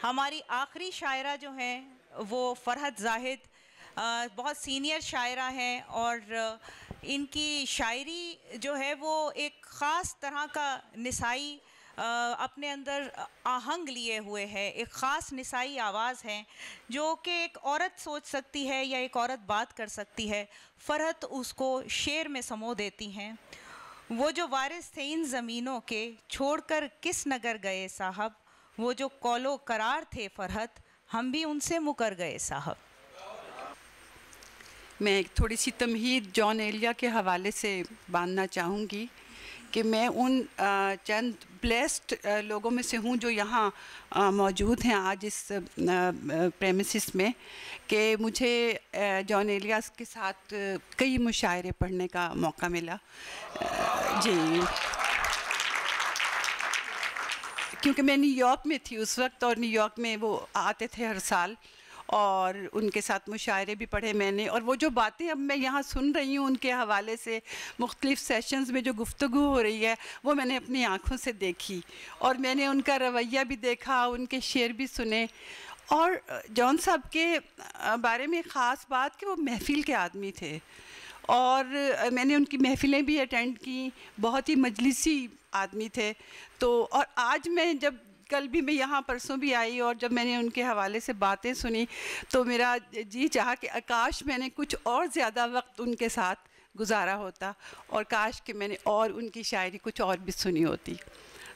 हमारी आखिरी शायरा जो हैं वो फ़रहत ज़ाहिद बहुत सीनियर शायरा हैं और इनकी शायरी जो है वो एक ख़ास तरह का निसाई अपने अंदर आहंग लिए हुए है, एक ख़ास निसाई आवाज़ है जो कि एक औरत सोच सकती है या एक औरत बात कर सकती है। फ़रहत उसको शेर में समो देती हैं। वो जो वारिस थे इन ज़मीनों के, छोड़कर किस नगर गए साहब, वो जो कौलो करार थे फ़रहत, हम भी उनसे मुकर गए साहब। मैं एक थोड़ी सी तमहीद जॉन एलिया के हवाले से बांधना चाहूँगी कि मैं उन चंद ब्लेस्ड लोगों में से हूँ जो यहाँ मौजूद हैं आज इस प्रेमिसिस में, कि मुझे जॉन एलियास के साथ कई मुशायरे पढ़ने का मौका मिला। जी, क्योंकि मैं न्यूयॉर्क में थी उस वक्त, और न्यूयॉर्क में वो आते थे हर साल, और उनके साथ मुशायरे भी पढ़े मैंने। और वो जो बातें अब मैं यहाँ सुन रही हूँ उनके हवाले से, मुख्तलिफ़ सेशंस में जो गुफ्तगू हो रही है, वो मैंने अपनी आँखों से देखी, और मैंने उनका रवैया भी देखा, उनके शेर भी सुने। और जॉन साहब के बारे में ख़ास बात कि वो महफ़िल के आदमी थे, और मैंने उनकी महफ़िलें भी अटेंड की, बहुत ही मजलिसी आदमी थे। तो और आज मैं जब कल भी मैं यहाँ परसों भी आई, और जब मैंने उनके हवाले से बातें सुनी तो मेरा जी चाहा कि काश मैंने कुछ और ज़्यादा वक्त उनके साथ गुजारा होता, और काश कि मैंने और उनकी शायरी कुछ और भी सुनी होती।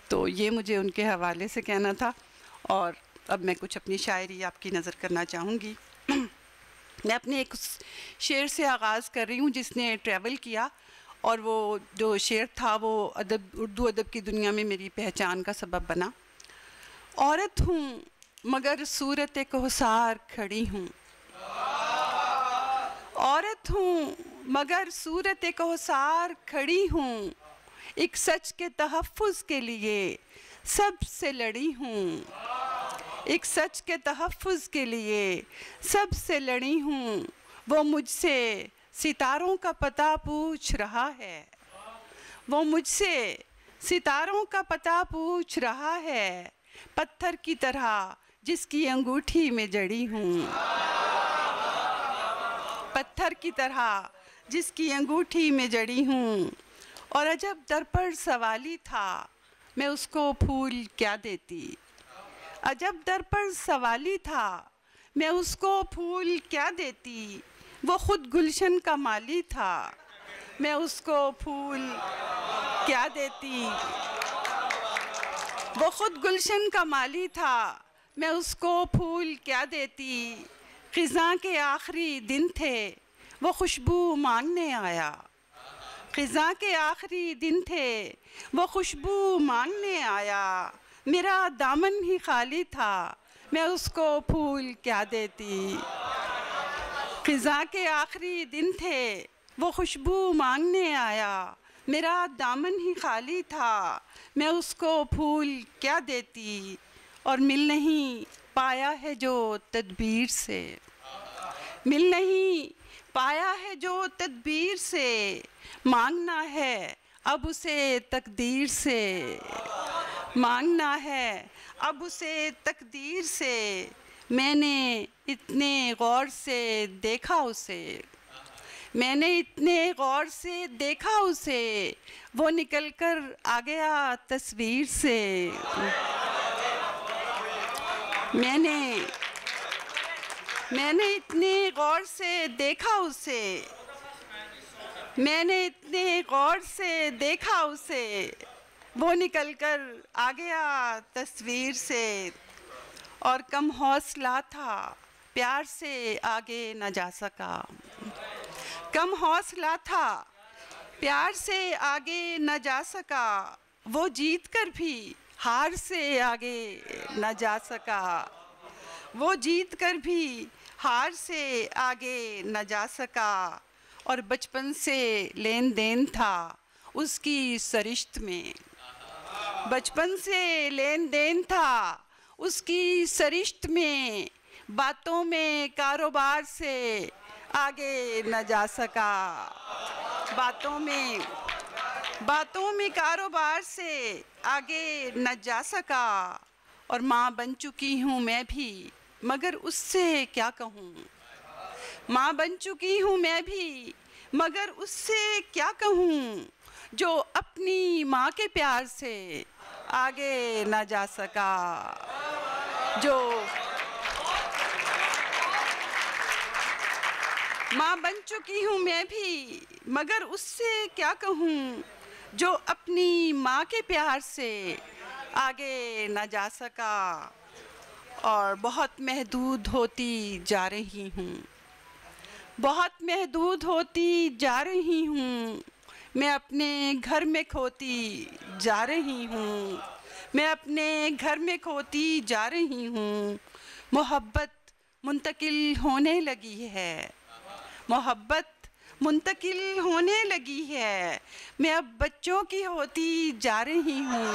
तो ये मुझे उनके हवाले से कहना था। और अब मैं कुछ अपनी शायरी आपकी नज़र करना चाहूँगी। मैं अपने एक शेर से आगाज़ कर रही हूँ जिसने ट्रैवल किया, और वो जो शेर था वो उर्दू अदब की दुनिया में मेरी पहचान का सबब बना। औरत हूँ मगर सूरत कोहसार खड़ी हूँ, औरत हूँ मगर सूरत कोहसार खड़ी हूँ, एक सच के तहफ़्फ़ुज़ के लिए सबसे लड़ी हूँ, एक सच के तहफ़्फ़ुज़ के लिए सबसे लड़ी हूँ। वो मुझसे सितारों का पता पूछ रहा है, वो मुझसे सितारों का पता पूछ रहा है, पत्थर की तरह जिसकी अंगूठी में जड़ी हूँ, पत्थर की तरह जिसकी अंगूठी में जड़ी हूँ। और अजब दर पर सवाली था, मैं उसको फूल क्या देती, अजब दर पर सवाली था, मैं उसको फूल क्या देती, वो खुद गुलशन का माली था, मैं उसको फूल क्या देती, वो खुद गुलशन का माली था, मैं उसको फूल क्या देती। ख़िज़ां के आखिरी दिन थे, वो खुशबू मांगने आया, ख़िज़ां के आखिरी दिन थे, वो खुशबू मांगने आया, मेरा दामन ही खाली था, मैं उसको फूल क्या देती। ख़िज़ां के आखिरी दिन थे, वो खुशबू मांगने आया, मेरा दामन ही खाली था, मैं उसको फूल क्या देती। और मिल नहीं पाया है जो तदबीर से, मिल नहीं पाया है जो तदबीर से, मांगना है अब उसे तकदीर से, मांगना है अब उसे तकदीर से, मैंने इतने गौर से देखा उसे, मैंने इतने गौर से देखा उसे, वो निकल कर आ गया तस्वीर से, मैंने इतने गौर से देखा उसे, मैंने इतने गौर से देखा उसे, वो निकल कर आ गया तस्वीर से। और कम हौसला था, प्यार से आगे न जा सका, कम हौसला था, प्यार से आगे न जा सका, वो जीत कर भी हार से आगे न जा सका, वो जीत कर भी हार से आगे न जा सका। और बचपन से लेन देन था उसकी सरिश्त में, बचपन से लेन देन था उसकी सरिश्त में, बातों में कारोबार से आगे न जा सका, बातों में कारोबार से आगे न जा सका। और माँ बन चुकी हूँ मैं भी, मगर उससे क्या कहूँ। माँ बन चुकी हूँ मैं भी, मगर उससे क्या कहूँ, जो अपनी माँ के प्यार से आगे ना जा सका। जो माँ बन चुकी हूँ मैं भी, मगर उससे क्या कहूँ, जो अपनी माँ के प्यार से आगे ना जा सका। और बहुत महदूद होती जा रही हूँ, बहुत महदूद होती जा रही हूँ। मैं अपने घर में खोती जा रही हूँ, मैं अपने घर में खोती जा रही हूँ। मोहब्बत मुंतकिल होने लगी है, मोहब्बत मुंतकिल होने लगी है। मैं अब बच्चों की होती जा रही हूँ,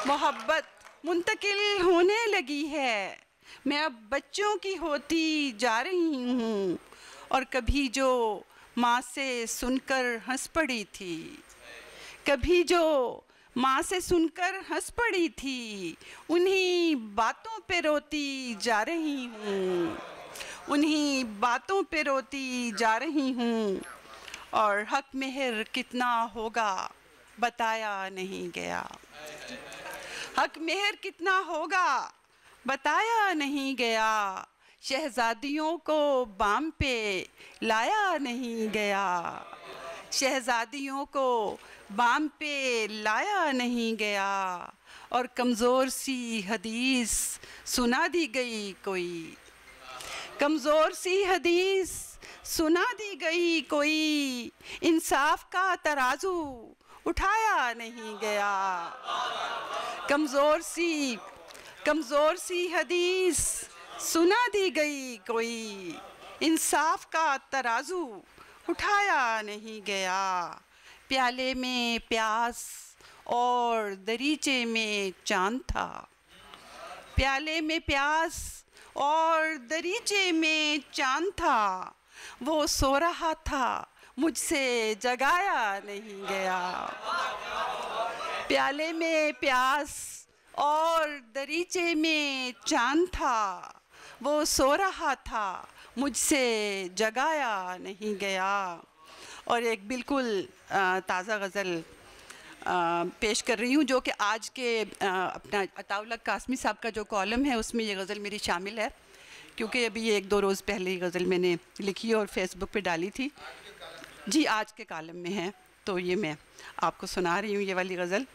मोहब्बत मुंतकिल होने लगी है। मैं अब बच्चों की होती जा रही हूँ। और कभी जो माँ से सुनकर हंस पड़ी थी, कभी जो माँ से सुनकर हंस पड़ी थी, उन्हीं बातों पे रोती जा रही हूँ, उन्हीं बातों पे रोती जा रही हूँ। और हक मेहर कितना होगा बताया नहीं गया, हक मेहर कितना होगा बताया नहीं गया। शहजादियों को बाम पे लाया नहीं गया, शहजादियों को बाम पे लाया नहीं गया। और कमज़ोर सी हदीस सुना दी गई कोई, कमज़ोर सी हदीस सुना दी गई कोई, इंसाफ का तराजू उठाया नहीं गया। कमज़ोर सी हदीस सुना दी गई कोई, इंसाफ का तराजू उठाया नहीं गया। प्याले में प्यास और दरीचे में चांद था, प्याले में प्यास और दरीचे में चांद था। वो सो रहा था मुझसे जगाया नहीं गया। प्याले में प्यास और दरीचे में चांद था, वो सो रहा था मुझसे जगाया नहीं गया। और एक बिल्कुल ताज़ा गज़ल पेश कर रही हूँ, जो कि आज के अपना अताउल्लाह कासमी साहब का जो कॉलम है उसमें ये गज़ल मेरी शामिल है, क्योंकि अभी एक दो रोज़ पहले ये गज़ल मैंने लिखी और फेसबुक पे डाली थी। जी आज के कॉलम में है, तो ये मैं आपको सुना रही हूँ ये वाली गज़ल।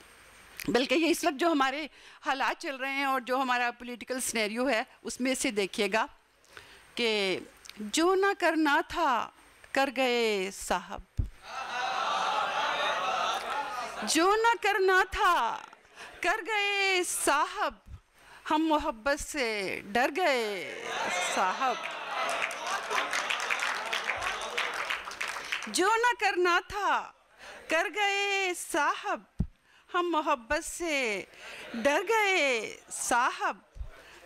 बल्कि ये इस वक्त जो हमारे हालात चल रहे हैं और जो हमारा पॉलिटिकल सिनेरियो है उसमें से देखिएगा कि जो ना करना था कर गए साहब, जो ना करना था कर गए साहब, हम मोहब्बत से डर गए साहब। जो ना करना था कर गए साहब, हम मोहब्बत से डर गए साहब।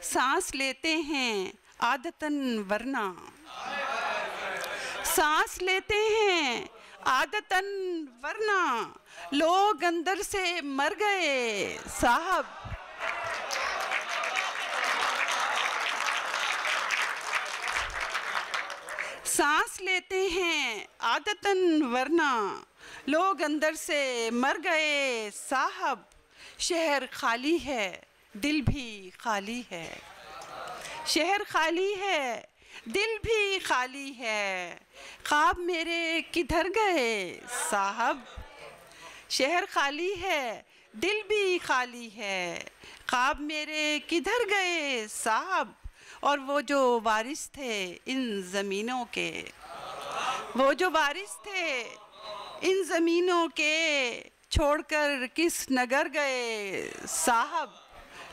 सांस लेते हैं आदतन वरना, सांस लेते हैं आदतन वरना, लोग अंदर से मर गए साहब। सांस लेते हैं आदतन वरना, लोग अंदर से मर गए साहब। शहर खाली है दिल भी खाली है, शहर खाली है दिल भी खाली है, ख्वाब मेरे किधर गए साहब। शहर खाली है दिल भी खाली है, ख्वाब मेरे किधर गए साहब। और वो जो वारिस थे इन ज़मीनों के, वो जो वारिस थे इन ज़मीनों के, छोड़कर किस नगर गए साहब,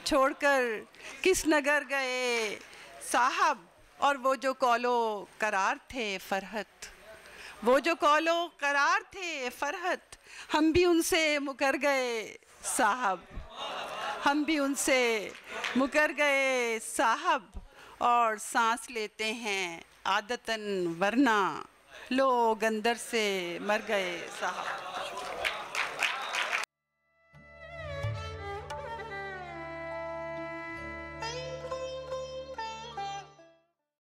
छोड़कर किस नगर गए साहब। और वो जो कौलो करार थे फरहत, वो जो कौलो करार थे फरहत, हम भी उनसे मुकर गए साहब, हम भी उनसे मुकर गए साहब। और सांस लेते हैं आदतन वरना, लोग अंदर से मर गए साहब।